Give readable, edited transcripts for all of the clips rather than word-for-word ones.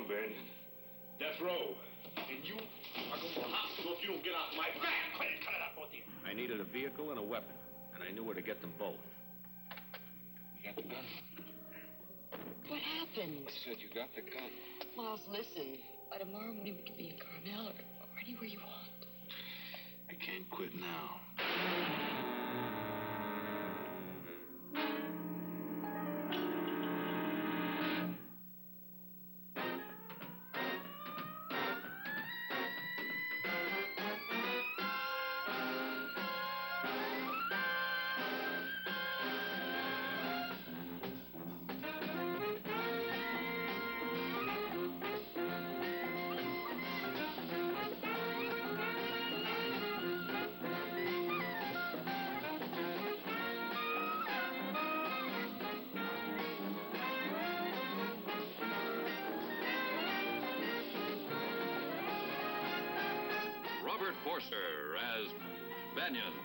on, Banyon. Death row. And you are going to the hospital if you don't get off my back. Quick, cut it out, both of you. I needed a vehicle and a weapon, and I knew where to get them both. You got the gun? What happened? I said you got the gun. Miles, listen. By tomorrow morning, we can be in Carmel or anywhere you want. I can't quit now. Forster as Banyon.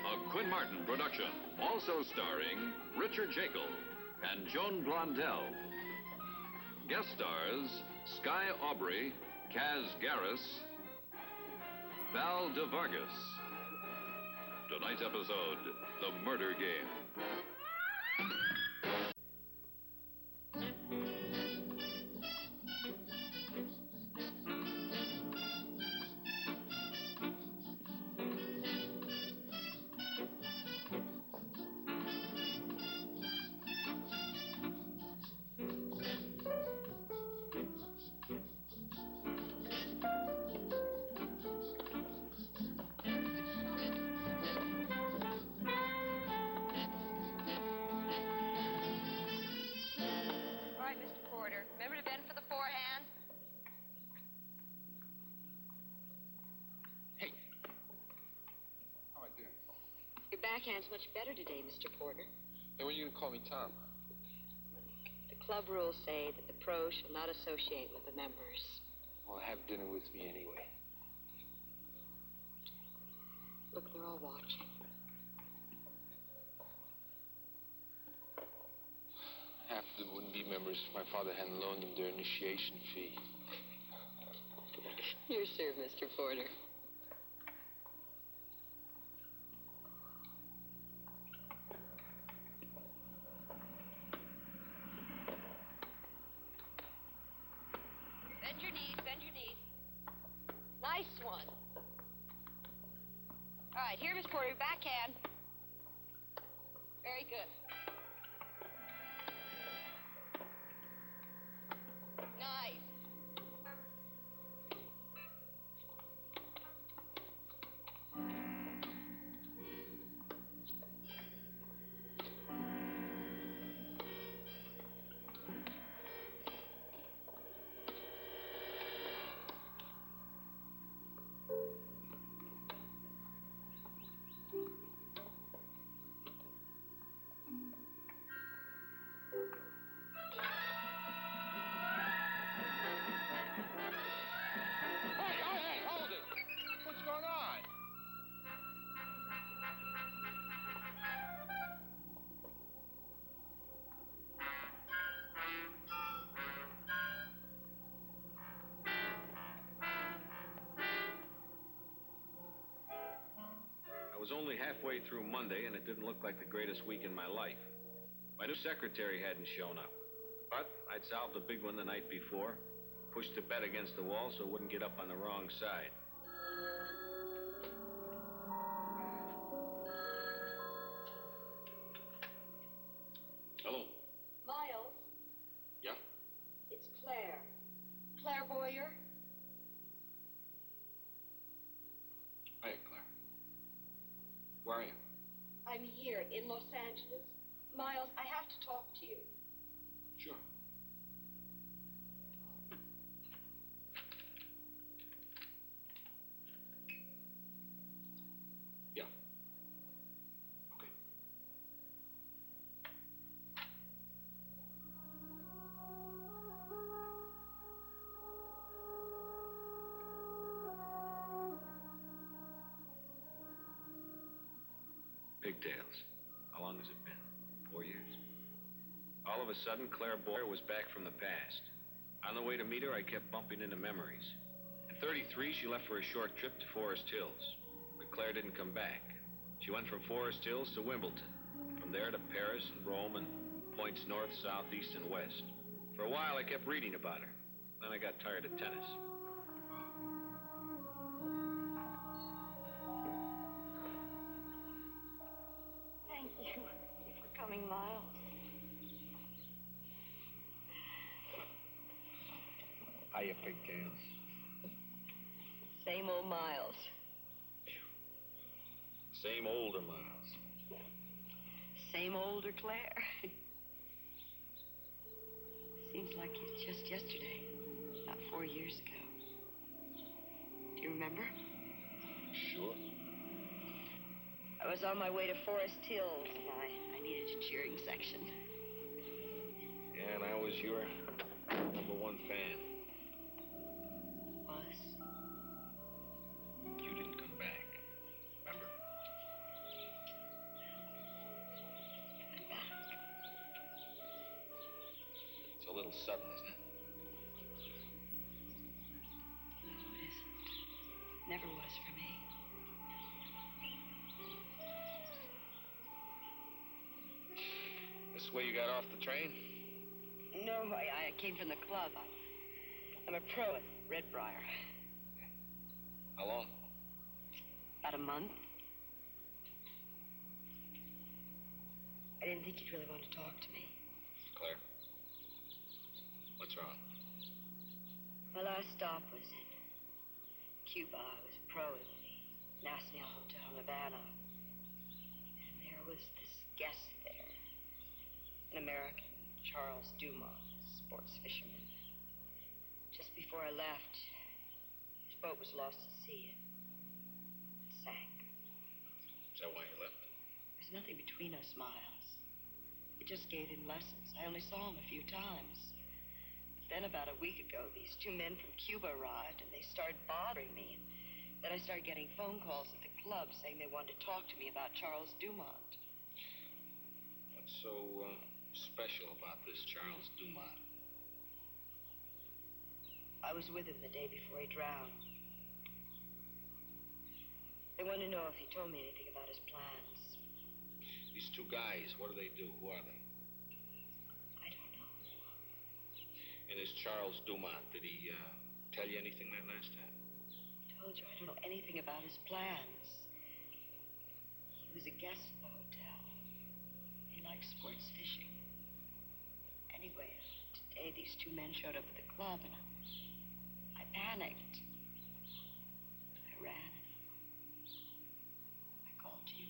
A Quinn Martin production, also starring Richard Jekyll and Joan Blondell. Guest stars Sky Aubrey, Kaz Garris, Val de Vargas. Tonight's episode, The Murder Game. Remember to bend for the forehand? Hey. How am I doing? Your backhand's much better today, Mr. Porter. Hey, when are you going to call me Tom? The club rules say that the pros shall not associate with the members. Well, have dinner with me anyway. Look, they're all watching. Half of them wouldn't be members if my father hadn't loaned them their initiation fee. You're served, Mr. Porter. Bend your knees, bend your knees. Nice one. All right, here, Miss Porter, backhand. Very good. Nice. I was only halfway through Monday, and it didn't look like the greatest week in my life. My new secretary hadn't shown up. But I'd solved a big one the night before, pushed the bet against the wall so it wouldn't get up on the wrong side. Hello. Miles. Yeah? It's Claire. Claire Boyer. Hiya, Claire. Where are you? I'm here in Los Angeles. Miles, I have to talk to you. Sure. Yeah. Okay. Pigtails. How long has it been? 4 years. All of a a sudden, Claire Boyer was back from the past. On the way to meet her, I kept bumping into memories. At 33, she left for a short trip to Forest Hills. But Claire didn't come back. She went from Forest Hills to Wimbledon. From there to Paris and Rome and points north, south, east, and west. For a while, I kept reading about her. Then I got tired of tennis. Thank you for coming, Miles. Hiya, pigtails. Same old Miles. Same older Miles. Same older Claire. Seems like it's just yesterday, not 4 years ago. Do you remember? Sure. I was on my way to Forest Hills, and I needed a cheering section. Yeah, and I was your #1 fan. Was? You didn't come back. Remember? I'm back. It's a little sudden, isn't it? No, it isn't. Never was for me. This way you got off the train? No, I came from the club. I'm a pro at Redbriar. How long? About a month. I didn't think you'd really want to talk to me. Claire? What's wrong? My last stop was in Cuba. I was a pro at the Nacional Hotel in Havana. And there was this guest there. An American, Charles Dumas, sports fisherman. Just before I left, his boat was lost at sea. It sank. Is that why you left? There's nothing between us, Miles. I just gave him lessons. I only saw him a few times. Then about a week ago, these 2 men from Cuba arrived, and they started bothering me. Then I started getting phone calls at the club saying they wanted to talk to me about Charles Dumont. What's so special about this Charles Dumont? I was with him the day before he drowned. They wanted to know if he told me anything about his plans. These 2 guys, what do they do? Who are they? I don't know. And this Charles Dumont, did he tell you anything that last time? I told you, I don't know anything about his plans. He was a guest at the hotel. He liked sports fishing. Anyway, today these 2 men showed up at the club, and I panicked. I ran. I called you.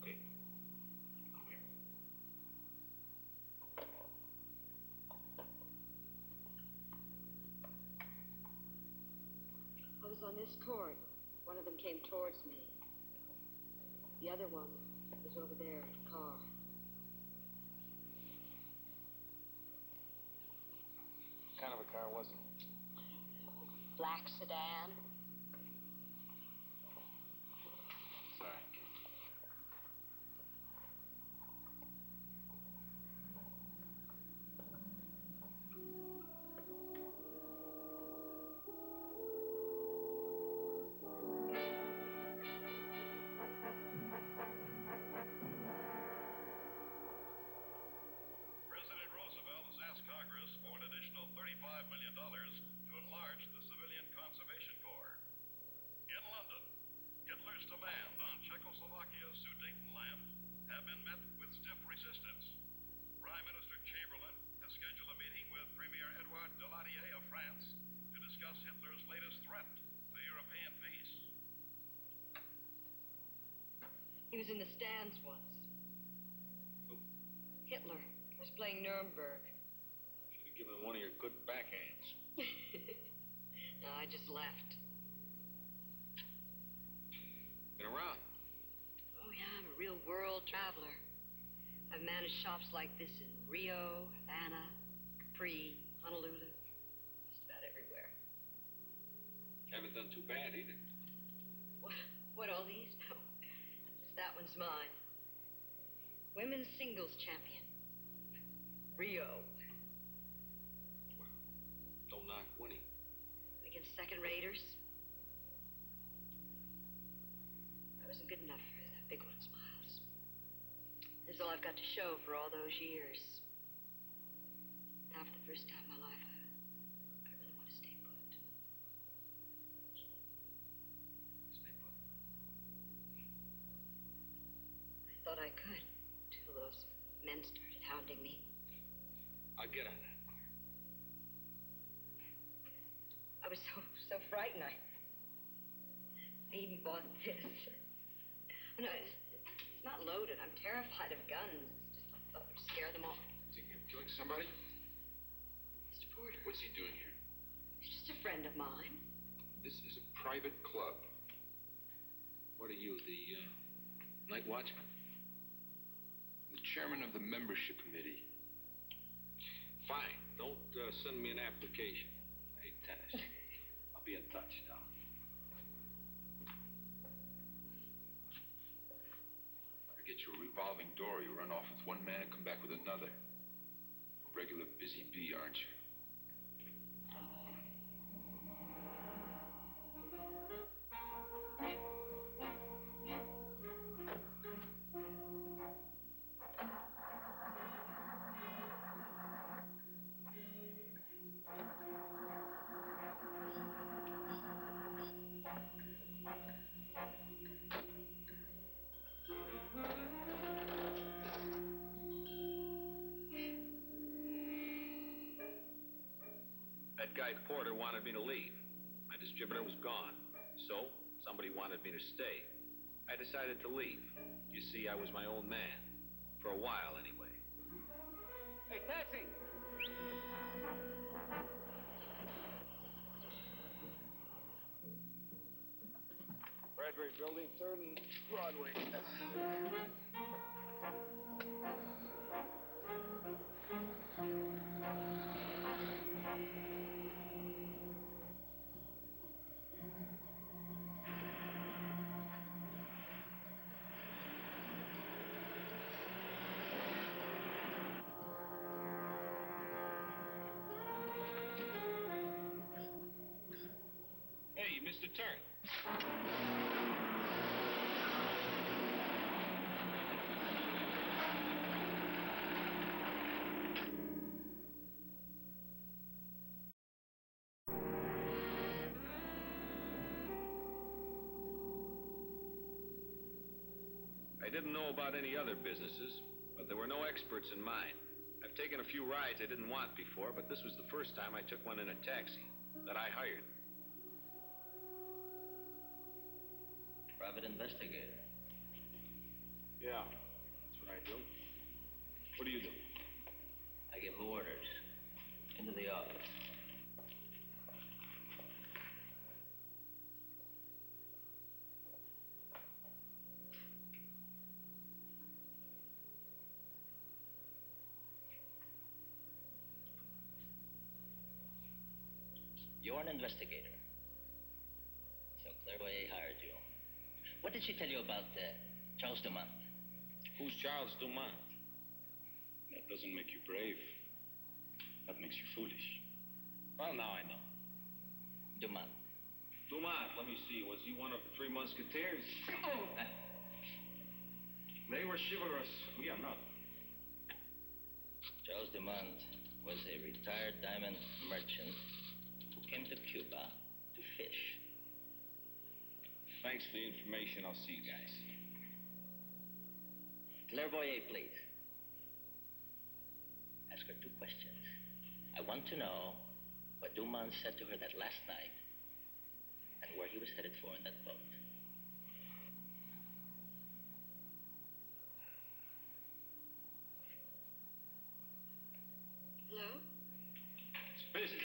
Okay. Come here. I was on this court. One of them came towards me. The other one was over there in the car. What kind of a car was it? Black sedan. Sorry. President Roosevelt has asked Congress for an additional $35 million to enlarge the Civilian Conservation Corps. In London, Hitler's demands on Czechoslovakia's Sudetenland have been met with stiff resistance. Prime Minister Chamberlain has scheduled a meeting with Premier Edouard Daladier of France to discuss Hitler's latest threat to European peace. He was in the stands once. Who? Hitler. He was playing Nuremberg. Should have given him one of your good backhands. No, I just left. Been around. Oh, yeah, I'm a real world traveler. I've managed shops like this in Rio, Havana, Capri, Honolulu. Just about everywhere. Haven't done too bad either. What, all these? No. Just that one's mine. Women's singles champion. Rio. Don't knock winning. Against second-raters. I wasn't good enough for the big ones, Miles. This is all I've got to show for all those years. Now, for the first time in my life, I really want to stay put. Stay put. I thought I could, till those men started hounding me. I'll get on that. I was so frightened. I even bought this. No, it's not loaded. I'm terrified of guns. It's just I thought it would scare them off. Think you're killing somebody? Mr. Porter. What's he doing here? He's just a friend of mine. This is a private club. What are you, the night watchman? The chairman of the membership committee. Fine. Don't send me an application. I hate tennis. I'll be in touch now. I get you a revolving door. You run off with one man and come back with another. A regular busy bee, aren't you? That guy Porter wanted me to leave. My distributor was gone. So, somebody wanted me to stay. I decided to leave. You see, I was my own man. For a while, anyway. Hey, taxi! Bradbury Building, 3rd and Broadway. Hey, you missed a turn. I didn't know about any other businesses, but there were no experts in mine. I've taken a few rides I didn't want before, but this was the first time I took one in a taxi that I hired. Private investigator. Yeah, that's what I do. What do you do? I give orders. Into the office. You're an investigator. So Clairvoyant hired you. What did she tell you about Charles Dumont? Who's Charles Dumont? That doesn't make you brave. That makes you foolish. Well, now I know. Dumont. Dumont, let me see. Was he one of the Three Musketeers? They were chivalrous. We are not. Charles Dumont was a retired diamond merchant who came to Cuba to fish. Thanks for the information. I'll see you guys. Clairvoyant, please. Ask her 2 questions. I want to know what Dumont said to her that last night and where he was headed for in that boat. Hello? It's busy.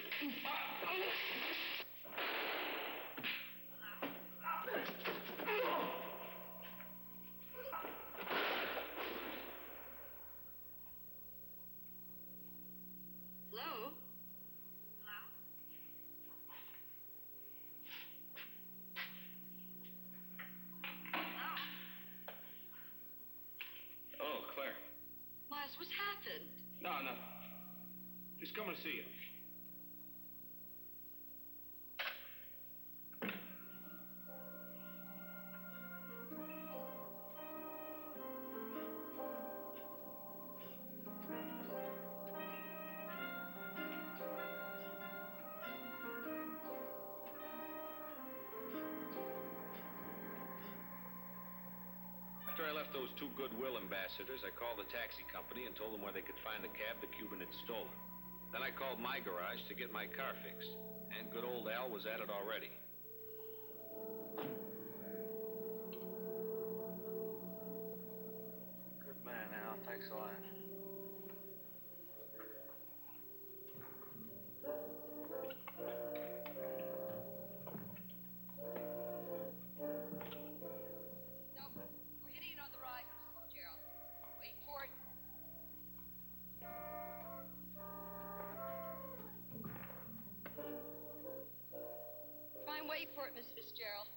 Hello? Oh, Claire. Miles, what's happened? No. He's coming to see you. After I left those two goodwill ambassadors, I called the taxi company and told them where they could find the cab the Cuban had stolen. Then I called my garage to get my car fixed. And good old Al was at it already. Good man, Al. Thanks a lot. Nope. We're hitting it on the rise, Mrs. Fitzgerald. Wait for it. Try and wait for it, Miss Fitzgerald.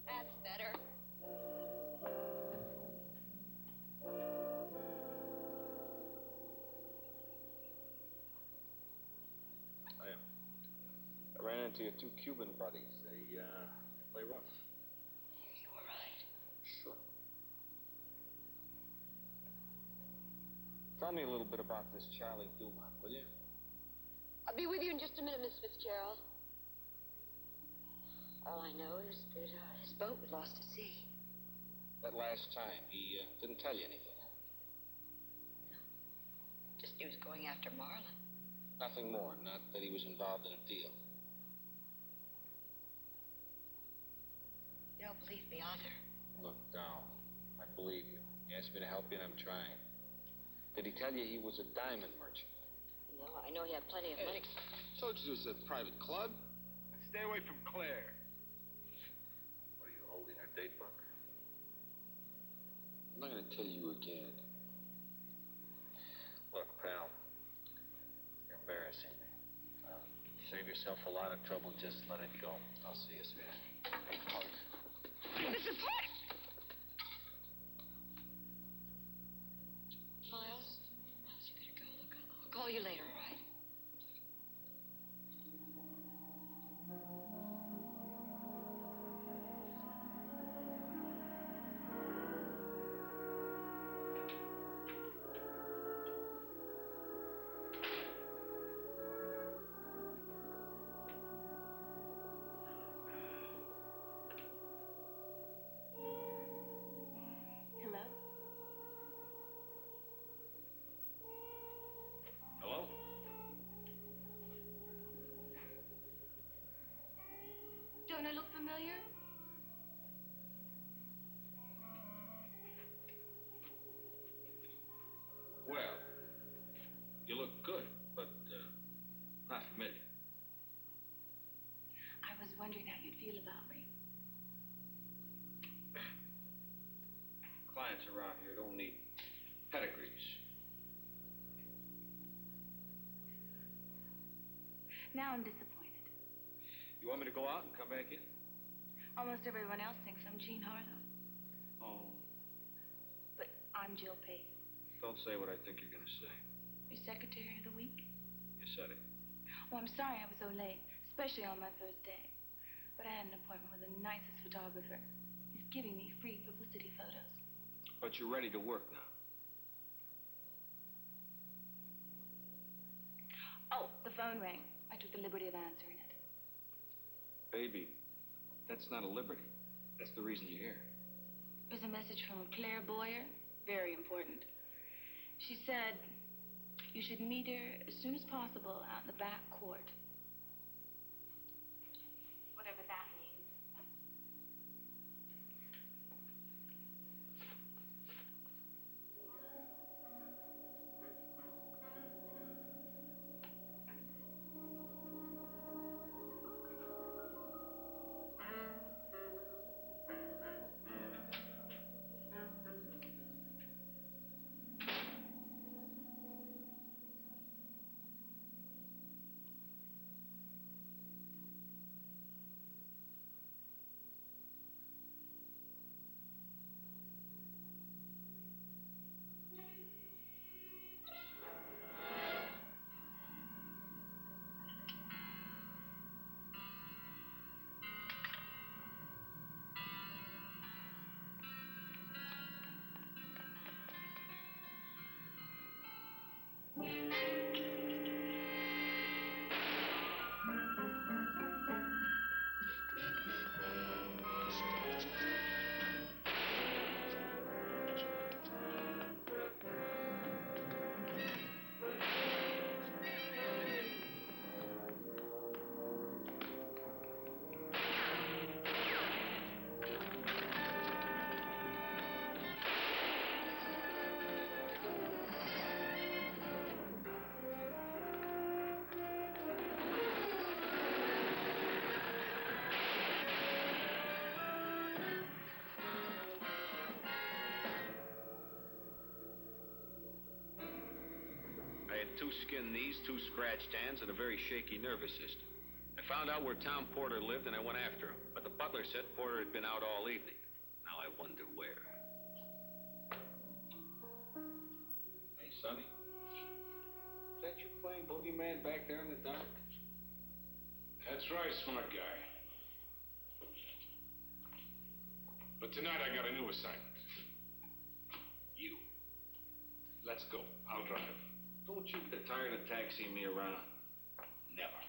That's better. I ran into your two Cuban buddies. They play rough. You were right. Sure. Tell me a little bit about this Charlie Dumont, will you? I'll be with you in just a minute, Miss Fitzgerald. All I know is that his boat was lost at sea. That last time, he didn't tell you anything, huh? Just he was going after Marlin. Nothing more, not that he was involved in a deal. You don't believe me either. Look, Dow, I believe you. You asked me to help you, and I'm trying. Did he tell you he was a diamond merchant? No, I know he had plenty of money. Told you it was a private club. Stay away from Claire. What are you holding her date book? I'm not going to tell you again. Look, pal, you're embarrassing me. Save yourself a lot of trouble. Just let it go. I'll see you soon. Hey, Punk. Mrs. Park! Miles, you better go. Look, I'll call you later, all right? Hello? Hello? Don't I look familiar? Well, you look good, but not familiar. I was wondering how you'd feel about me. Clients around here don't need pedigrees. Now I'm disappointed. You want me to go out and come back in? Almost everyone else thinks I'm Jean Harlow. Oh, But I'm Jill Pace, don't say what I think you're going to say. your secretary of the week. You said it. Oh, I'm sorry I was so late, especially on my first day. But I had an appointment with the nicest photographer. He's giving me free publicity photos. But you're ready to work now. Oh, the phone rang. I took the liberty of answering it. Baby, that's not a liberty. That's the reason you're here. There's a message from Claire Boyer, very important. She said you should meet her as soon as possible out in the back court. Whatever that means. 2 skinned knees, 2 scratched hands, and a very shaky nervous system. I found out where Tom Porter lived, and I went after him. But the butler said Porter had been out all evening. Now I wonder where. Hey, Sonny. Is that you playing boogeyman back there in the dark? That's right, smart guy. But tonight I got a new assignment. You. Let's go. I'll drive. Don't you get tired of taxiing me around? Never.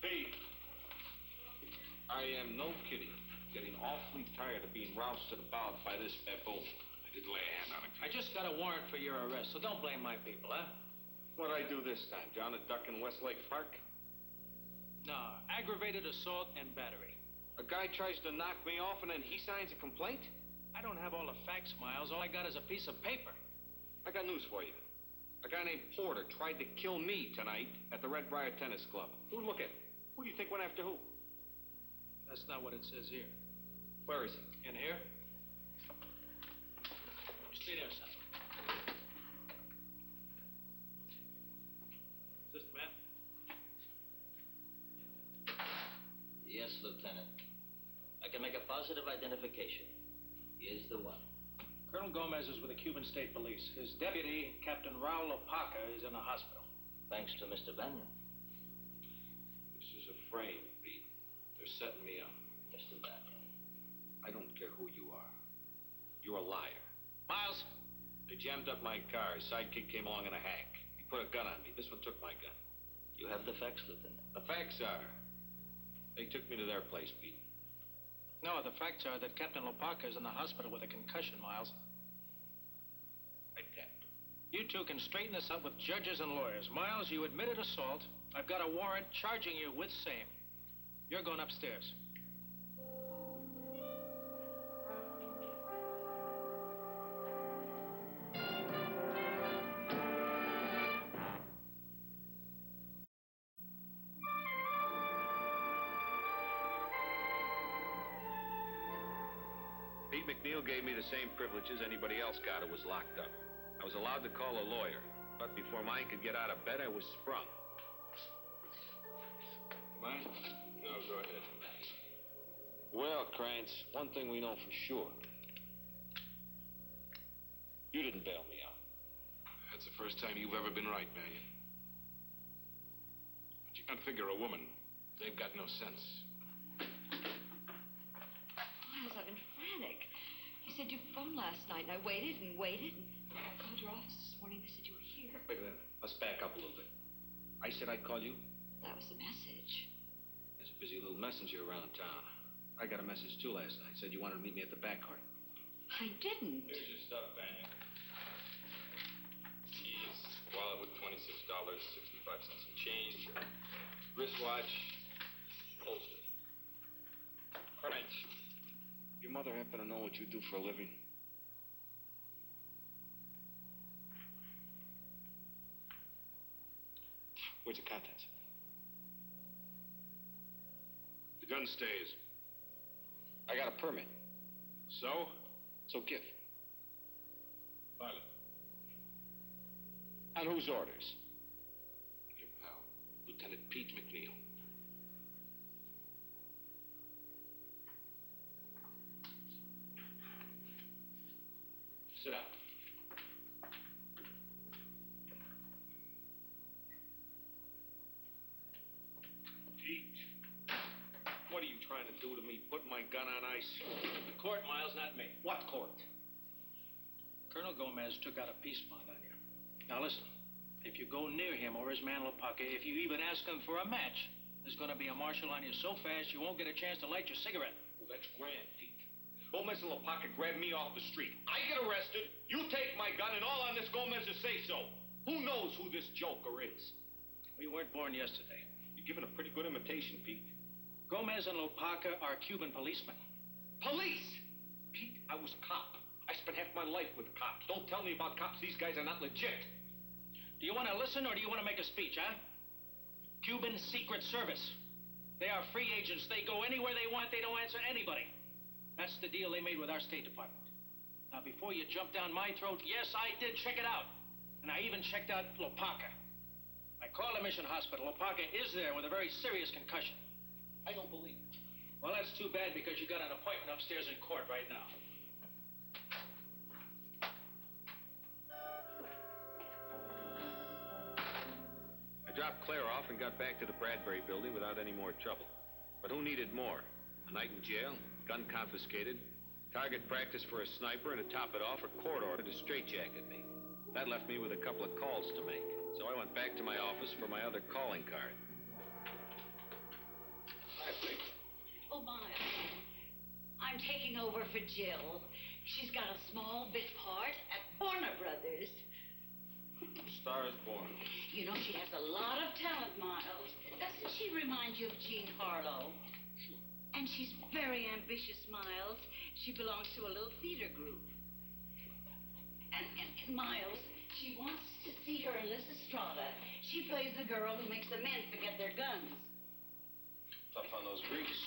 Hey, I am no kidding. Getting awfully tired of being rousted about by this baboon. I didn't lay a hand on it. I just got a warrant for your arrest, so don't blame my people, huh? What'd I do this time, John? A duck in Westlake Park? No, aggravated assault and battery. A guy tries to knock me off and then he signs a complaint? I don't have all the facts, Miles. All I got is a piece of paper. I got news for you. A guy named Porter tried to kill me tonight at the Red Briar Tennis Club. Who look at? Who do you think went after who? That's not what it says here. Where is he? In here? You stay there, son. Is this the man? Yes, Lieutenant. I can make a positive identification. He is the one. Colonel Gomez is with the Cuban State Police. His deputy, Captain Raul Opaca, is in the hospital. Thanks to Mr. Banyon. This is a frame, Pete. They're setting me up. Mr. Banyon. I don't care who you are. You're a liar. Miles! They jammed up my car. His sidekick came along in a hack. He put a gun on me. This one took my gun. You have the facts, Lieutenant. The facts are, they took me to their place, Pete. No, the facts are that Captain Opaca is in the hospital with a concussion, Miles. I can't. You two can straighten this up with judges and lawyers. Miles, you admitted assault. I've got a warrant charging you with same. You're going upstairs. Pete McNeil gave me the same privileges anybody else got who was locked up. I was allowed to call a lawyer, but before mine could get out of bed, I was sprung. Mine? No, go ahead. Well, Krantz, one thing we know for sure. You didn't bail me out. That's the first time you've ever been right, Banyon. But you can't figure a woman. They've got no sense. Miles, I've been frantic. You said you phoned last night, and I waited and waited, and I called your office this morning. They said you were here. Wait a minute. Let's back up a little bit. I said I'd call you. That was the message. There's a busy little messenger around town. I got a message, too, last night. Said you wanted to meet me at the back court. I didn't. Here's your stuff, Banyon. Keys, wallet with $26, 65 cents in change, wristwatch, holster. Krantz, your mother happen to know what you do for a living? Where's the contents? The gun stays. I got a permit. So? So give. Pilot. On whose orders? Your pal, Lieutenant Pete McNeil. Sit down. Pete, what are you trying to do to me? Put my gun on ice? The court, Miles, not me. What court? Colonel Gomez took out a peace bond on you. Now listen, if you go near him or his man Opaca, if you even ask him for a match, there's going to be a marshal on you so fast you won't get a chance to light your cigarette. Well, that's grand, Pete. Gomez and Opaca grabbed me off the street. I get arrested, you take my gun, and all on this Gomez to say so. Who knows who this joker is? We weren't born yesterday. You're giving a pretty good imitation, Pete. Gomez and Opaca are Cuban policemen. Police! Pete, I was a cop. I spent half my life with cops. Don't tell me about cops. These guys are not legit. Do you want to listen or do you want to make a speech, huh? Cuban Secret Service. They are free agents. They go anywhere they want. They don't answer anybody. That's the deal they made with our State Department. Now, before you jump down my throat, yes, I did check it out. And I even checked out Lopaka. I called the mission hospital. Lopaka is there with a very serious concussion. I don't believe it. Well, that's too bad because you got an appointment upstairs in court right now. I dropped Claire off and got back to the Bradbury building without any more trouble. But who needed more? A night in jail, gun confiscated, target practice for a sniper, and to top it off, a court order to straitjacket me. That left me with a couple of calls to make. So I went back to my office for my other calling card. Hi, Blake. Oh, Miles. I'm taking over for Jill. She's got a small bit part at Warner Brothers. Star is born. You know, she has a lot of talent, Miles. Doesn't she remind you of Jean Harlow? And she's very ambitious, Miles. She belongs to a little theater group. And Miles, she wants to see her in Liz Estrada. She plays the girl who makes the men forget their guns. Tough on those Greeks.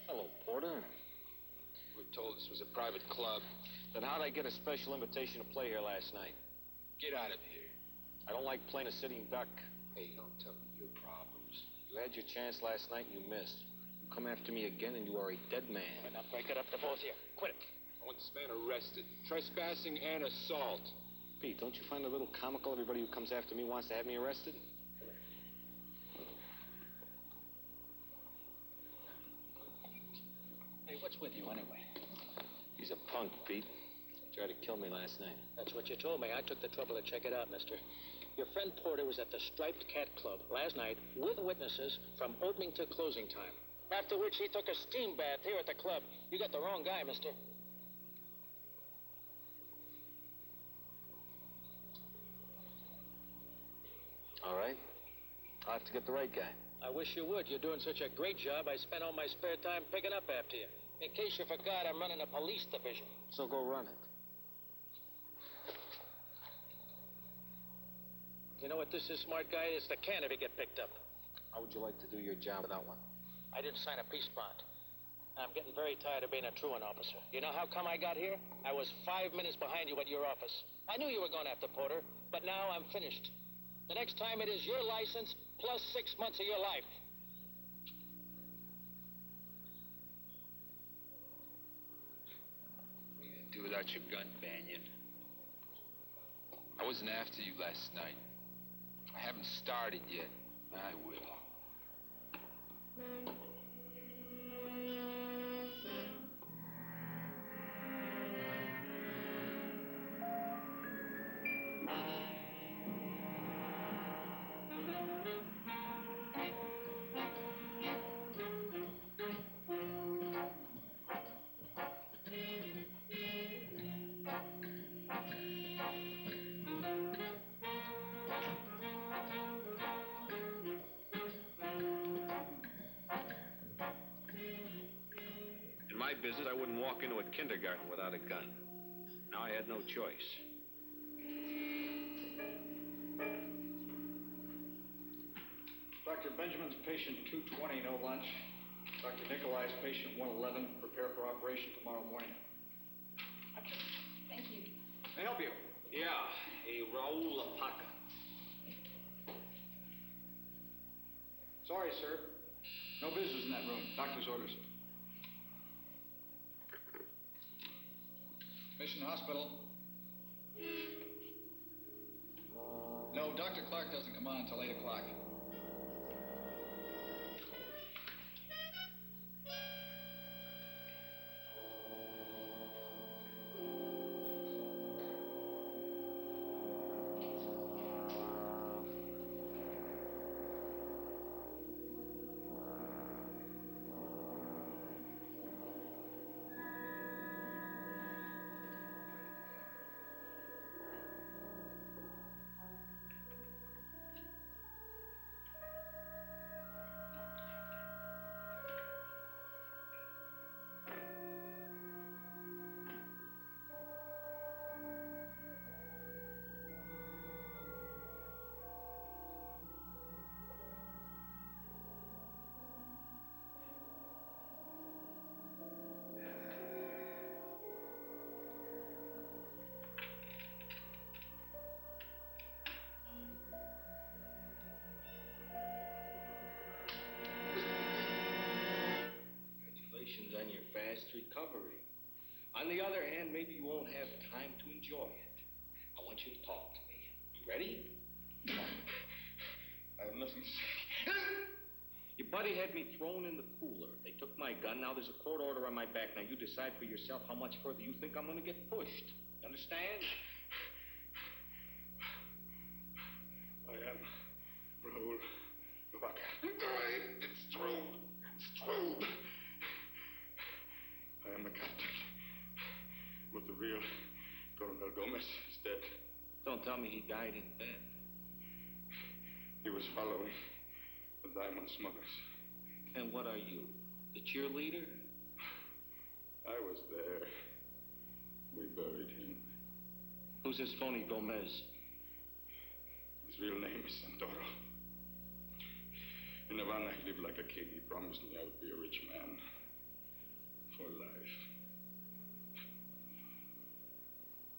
Hello, Porter. We were told this was a private club. Then how'd I get a special invitation to play here last night? Get out of here. I don't like playing a sitting duck. Hey, don't tell me your problems. You had your chance last night and you missed. You come after me again and you are a dead man. Now break it up to both of you. Quit it. I want this man arrested. Trespassing and assault. Pete, don't you find it a little comical everybody who comes after me wants to have me arrested? Hey, what's with you anyway? He's a punk, Pete. He tried to kill me last night. That's what you told me. I took the trouble to check it out, mister. Your friend Porter was at the Striped Cat Club last night with witnesses from opening to closing time. After which he took a steam bath here at the club. You got the wrong guy, mister. All right. I'll have to get the right guy. I wish you would. You're doing such a great job, I spend all my spare time picking up after you. In case you forgot, I'm running a police division. So go run it. You know what this is, smart guy? It's the can if you get picked up. How would you like to do your job without one? I didn't sign a peace bond. I'm getting very tired of being a truant officer. You know how come I got here? I was 5 minutes behind you at your office. I knew you were going after Porter, but now I'm finished. The next time it is your license plus 6 months of your life. What are you gonna do without your gun, Banyon? I wasn't after you last night. I haven't started yet. I will. In my business, I wouldn't walk into a kindergarten without a gun. Now I had no choice. Dr. Benjamin's patient 220, no lunch. Dr. Nikolai's patient 111, prepare for operation tomorrow morning. Thank you. Can I help you? Yeah, a Raul Lapaka. Sorry, sir. No visitors in that room. Doctor's orders. Mission Hospital. No, Dr. Clark doesn't come on until 8 o'clock. fast recovery. On the other hand, maybe you won't have time to enjoy it. I want you to talk to me. You ready? I have nothing to say. Your buddy had me thrown in the cooler. They took my gun. Now there's a court order on my back. Now you decide for yourself how much further you think I'm going to get pushed. You understand? I am Raoul Lubaka. It's true. It's true. I am the captain. But the real Coronel Gomez is dead. Don't tell me he died in bed. He was following the diamond smugglers. And what are you? The cheerleader? I was there. We buried him. Who's this phony Gomez? His real name is Santoro. In Havana, he lived like a king. He promised me I would be a rich man for life.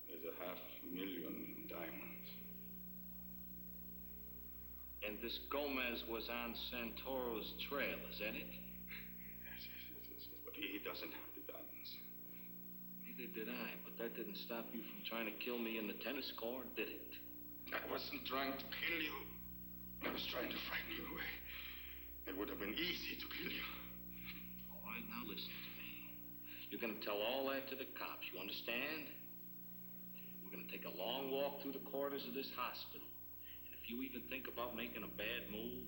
There's $500,000 in diamonds. And this Gomez was on Santoro's trail, is that it? Yes. But he doesn't have the diamonds. Neither did I, but that didn't stop you from trying to kill me in the tennis court, did it? I wasn't trying to kill you. I was trying to frighten you away. It would have been easy to kill you. All right, now listen to me. You're going to tell all that to the cops, you understand? We're going to take a long walk through the corridors of this hospital. And if you even think about making a bad move,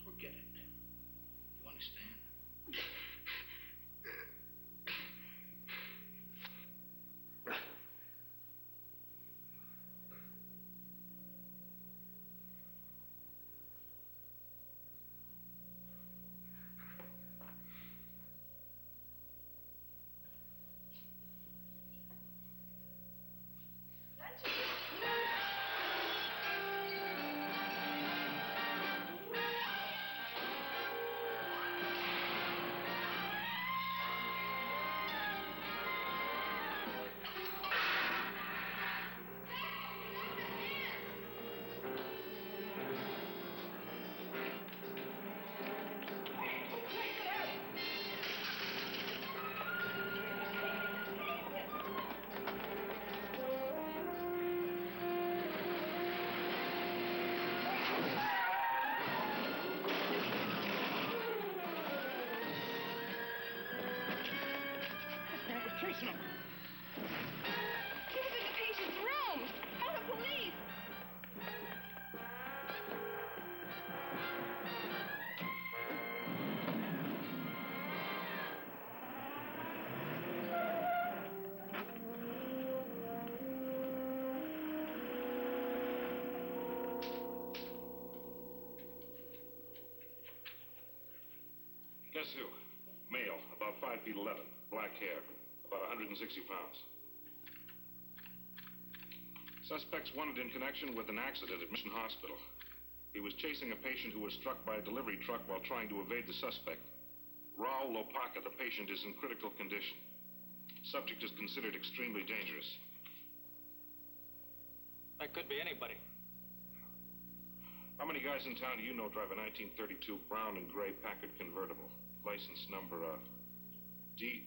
forget it. You understand? Chasing him. He was in the patient's room. Call the police. Guess who? Male, about 5 feet 11, black hair, about 160 pounds. Suspect's wanted in connection with an accident at Mission Hospital. He was chasing a patient who was struck by a delivery truck while trying to evade the suspect. Raul Lopaka, the patient, is in critical condition. Subject is considered extremely dangerous. That could be anybody. How many guys in town do you know drive a 1932 brown and gray Packard convertible? License number DF53206.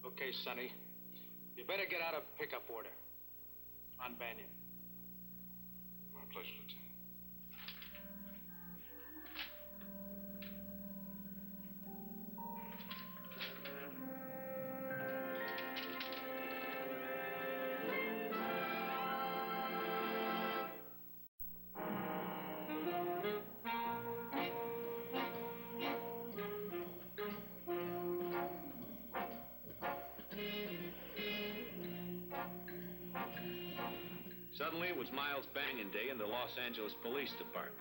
Okay, Sonny. You better get out of pickup order. On Banyon. My pleasure, Lieutenant. Suddenly, it was Miles Banyon Day in the Los Angeles Police Department.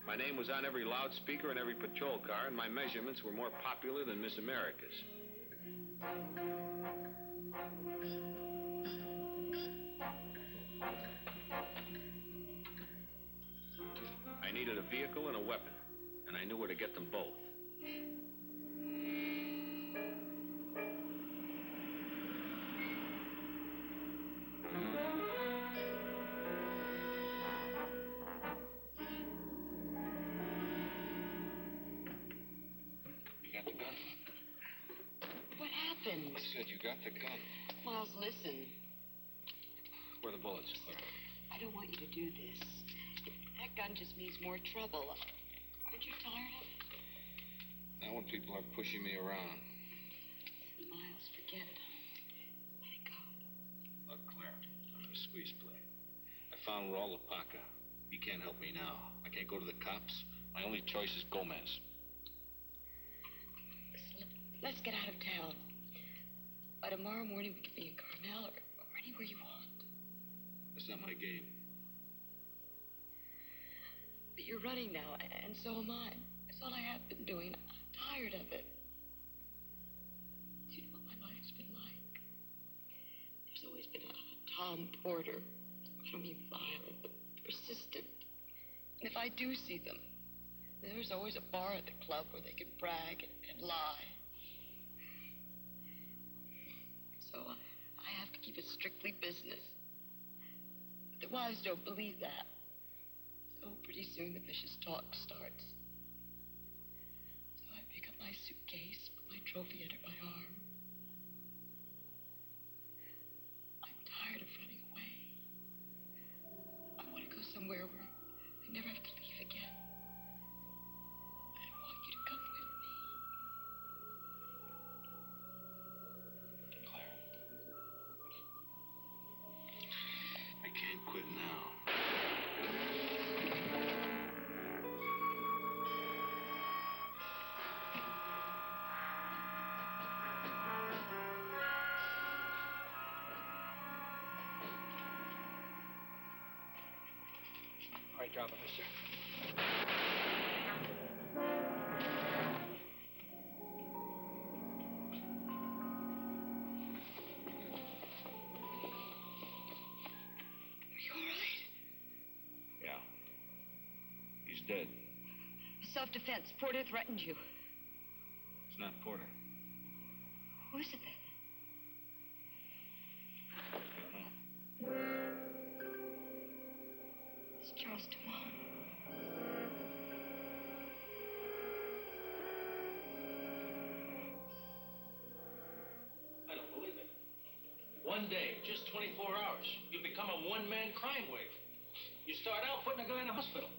My name was on every loudspeaker and every patrol car, and my measurements were more popular than Miss America's. I needed a vehicle and a weapon, and I knew where to get them both. said you got the gun. Miles, listen. Where are the bullets, Claire? I don't want you to do this. That gun just means more trouble. Aren't you tired of it? Now when people are pushing me around. Miles, forget it. Let it go. Look, Claire, I'm in a squeeze play. I found Raul Lapaca. He can't help me now. I can't go to the cops. My only choice is Gomez. Listen, let's get out of town. By tomorrow morning, we can be in Carmel or anywhere you want. That's not my game. But you're running now, and so am I. That's all I have been doing. I'm tired of it. Do you know what my life's been like? There's always been a Tom Porter. I don't mean violent, but persistent. And if I do see them, there's always a bar at the club where they can brag and lie. So I have to keep it strictly business. But the wives don't believe that. So pretty soon the vicious talk starts. So I pick up my suitcase, put my trophy under my arm. I'm tired of running away. I want to go somewhere where I never have to leave again. I want you to come with me. Claire. I can't quit now. All right, drop it, mister. Are you all right? Yeah. He's dead. Self-defense. Porter threatened you. It's not Porter. Who is it then? I don't know. It's Charles Dumont. I don't believe it. One day, just 24 hours, you become a one-man crime wave. You start out putting a guy in the hospital.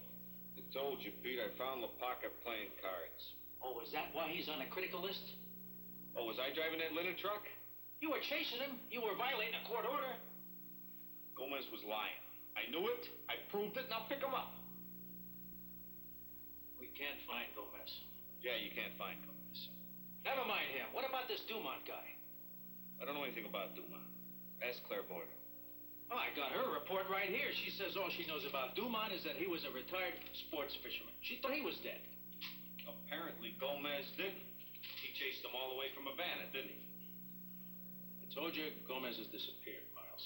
I told you, Pete, I found Lapaca playing cards. Oh, is that why he's on the critical list? Oh, was I driving that linen truck? You were chasing him. You were violating a court order. Gomez was lying. I knew it. I proved it. Now pick him up. We can't find Gomez. Yeah, you can't find Gomez. Never mind him. What about this Dumont guy? I don't know anything about Dumont. Ask Claire Boyer. Oh, I got her report right here. She says all she knows about Dumont is that he was a retired sports fisherman. She thought he was dead. Apparently, Gomez didn't. He chased him all the way from Havana, didn't he? I told you Gomez has disappeared, Miles.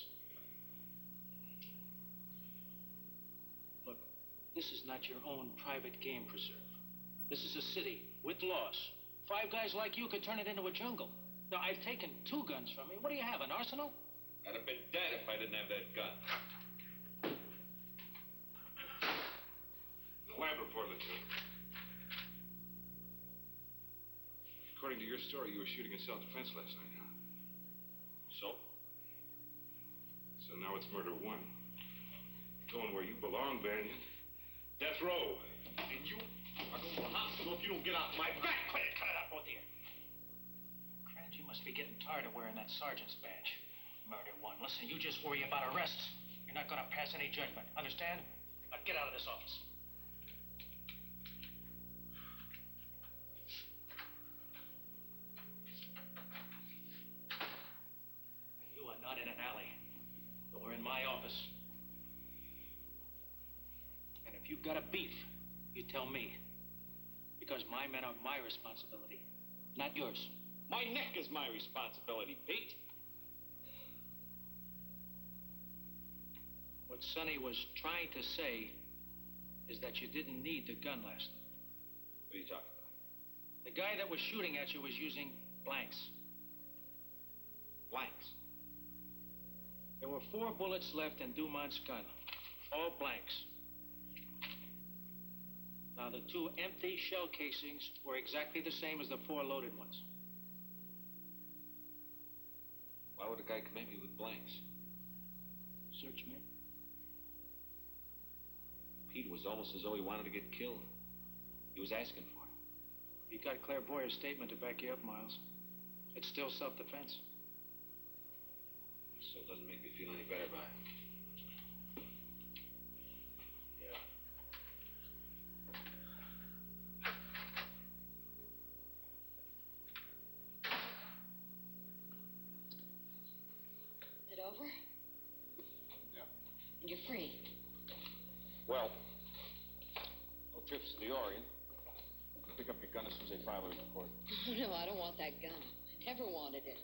Look, this is not your own private game preserve. This is a city with laws. 5 guys like you could turn it into a jungle. Now, I've taken 2 guns from you. What do you have, an arsenal? I'd have been dead if I didn't have that gun. The lab report, Lieutenant. According to your story, you were shooting in self-defense last night, huh? So? So now it's murder 1. Going where you belong, Banyon. Death row. And you are going to the hospital if you don't get out my back. Cut it out, both of you. Kranz, you must be getting tired of wearing that sergeant's badge. Murder 1. Listen, you just worry about arrests. You're not going to pass any judgment. Understand? Now get out of this office. You are not in an alley. You're in my office. And if you've got a beef, you tell me. Because my men are my responsibility, not yours. My neck is my responsibility, Pete. What Sonny was trying to say is that you didn't need the gun last night. What are you talking about? The guy that was shooting at you was using blanks. Blanks. There were 4 bullets left in Dumont's gun. All blanks. Now, the 2 empty shell casings were exactly the same as the 4 loaded ones. How would a guy come at me with blanks? Search me? Pete was almost as though he wanted to get killed. He was asking for it. You got Claire Boyer's statement to back you up, Miles. It's still self-defense. So it doesn't make me feel any better about it. Is it over? Yeah. And you're free? Well, no trips to the Orient. You pick up your gun as soon as they file the report. Oh, no, I don't want that gun. I never wanted it.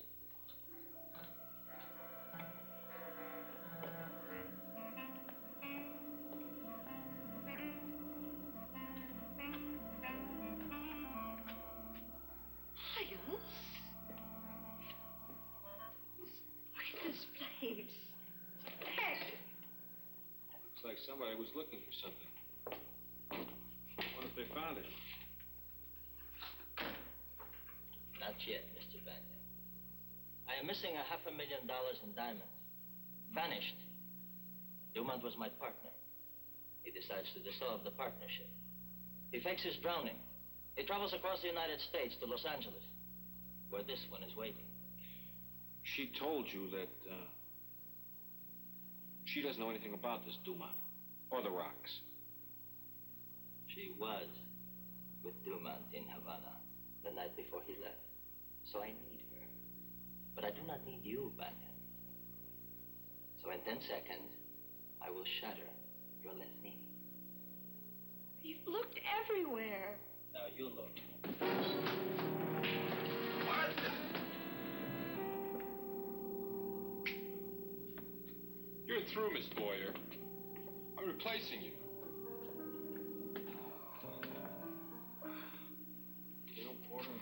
Miles? Look at this place. Heck! Looks like somebody was looking for something. What if they found it? Not yet, Mr. Banyon. I am missing $500,000 in diamonds. Vanished. Dumont was my partner. He decides to dissolve the partnership. He fakes his drowning. He travels across the United States to Los Angeles, where this one is waiting. She told you that, she doesn't know anything about this Dumont, or the rocks. She was with Dumont in Havana the night before he left. So I need her. But I do not need you, Banyon. So in 10 seconds, I will shatter your left knee. You've looked everywhere. Now you look. What? You're through, Miss Boyer. I'm replacing you. You know, Porter,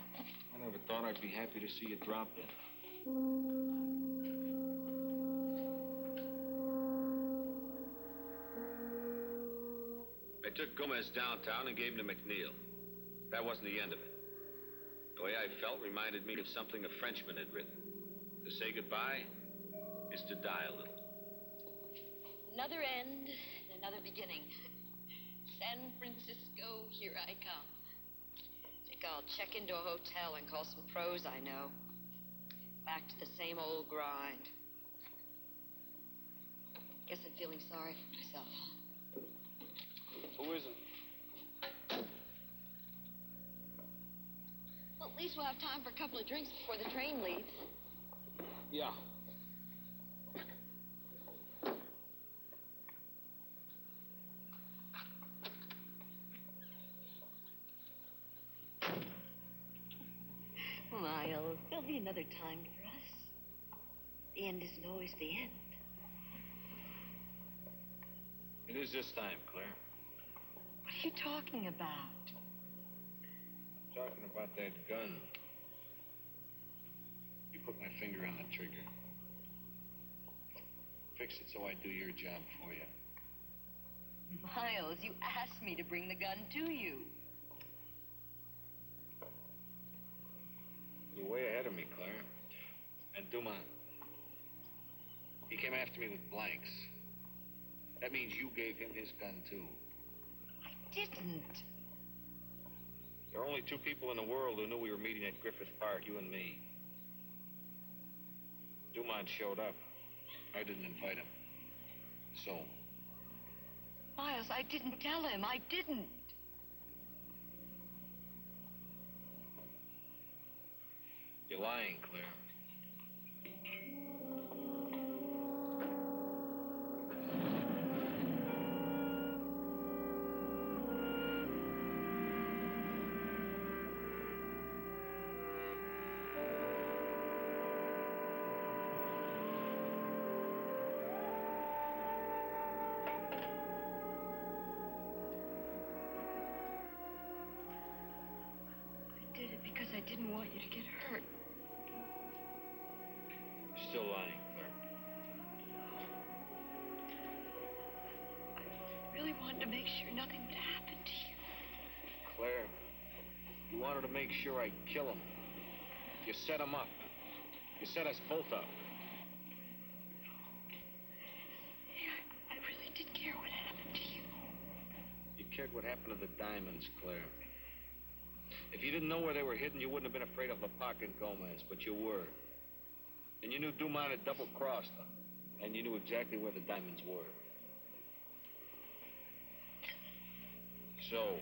I never thought I'd be happy to see you drop in. I took Gomez downtown and gave him to McNeil. That wasn't the end of it. The way I felt reminded me of something a Frenchman had written. To say goodbye is to die a little. Another end, and another beginning. San Francisco, here I come. Think I'll check into a hotel and call some pros I know. Back to the same old grind. Guess I'm feeling sorry for myself, huh? Who isn't? Well, at least we'll have time for a couple of drinks before the train leaves. Yeah. Miles, there'll be another time for us. The end isn't always the end. It is this time, Claire. What are you talking about? Talking about that gun. You put my finger on the trigger. Fix it so I do your job for you. Miles, you asked me to bring the gun to you. You're way ahead of me, Claire. And Dumont. He came after me with blanks. That means you gave him his gun, too. I didn't. There are only two people in the world who knew we were meeting at Griffith Park, you and me. Dumont showed up. I didn't invite him. So? Miles, I didn't tell him. I didn't. You're lying, Claire. I did it because I didn't want you to get hurt. You're still lying, Claire. I really wanted to make sure nothing would happen to you. Claire, you wanted to make sure I'd kill him. You set him up. You set us both up. cared what happened to the diamonds, Claire. If you didn't know where they were hidden, you wouldn't have been afraid of Lepac and Gomez, but you were. And you knew Dumont had double-crossed them. And you knew exactly where the diamonds were. So,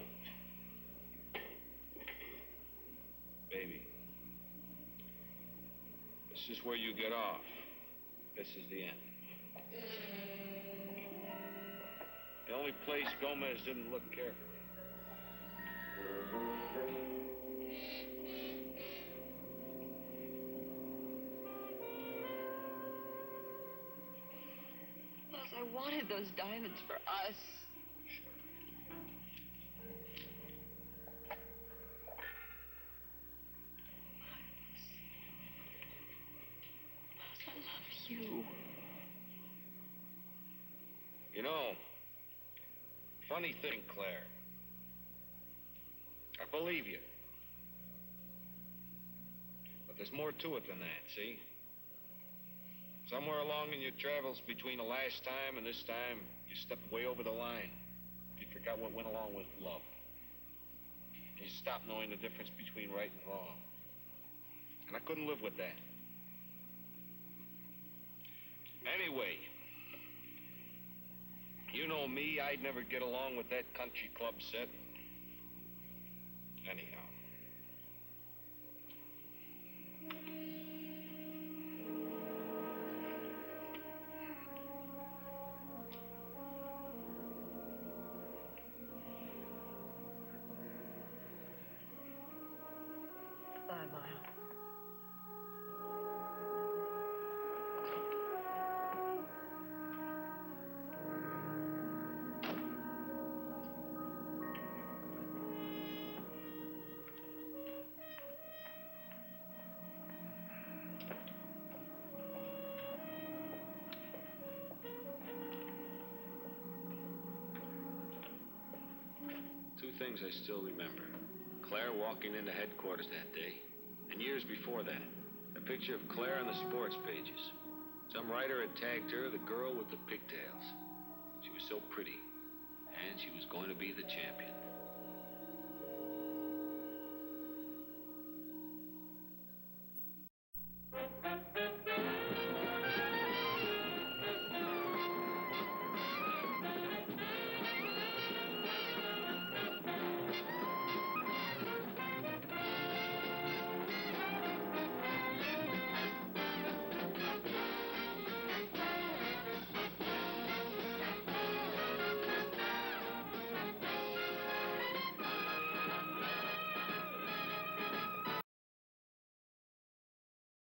baby, this is where you get off. This is the end. The only place Gomez didn't look carefully. Because I wanted those diamonds for us. I love you. You know, funny thing, Claire. I believe you. But there's more to it than that, see? Somewhere along in your travels between the last time and this time, you stepped way over the line. You forgot what went along with love. You stopped knowing the difference between right and wrong. And I couldn't live with that. Anyway, you know me, I'd never get along with that country club set. Anyhow. Bye, Miles. Two things I still remember. Claire walking into headquarters that day, and years before that, a picture of Claire on the sports pages. Some writer had tagged her the girl with the pigtails. She was so pretty, and she was going to be the champion.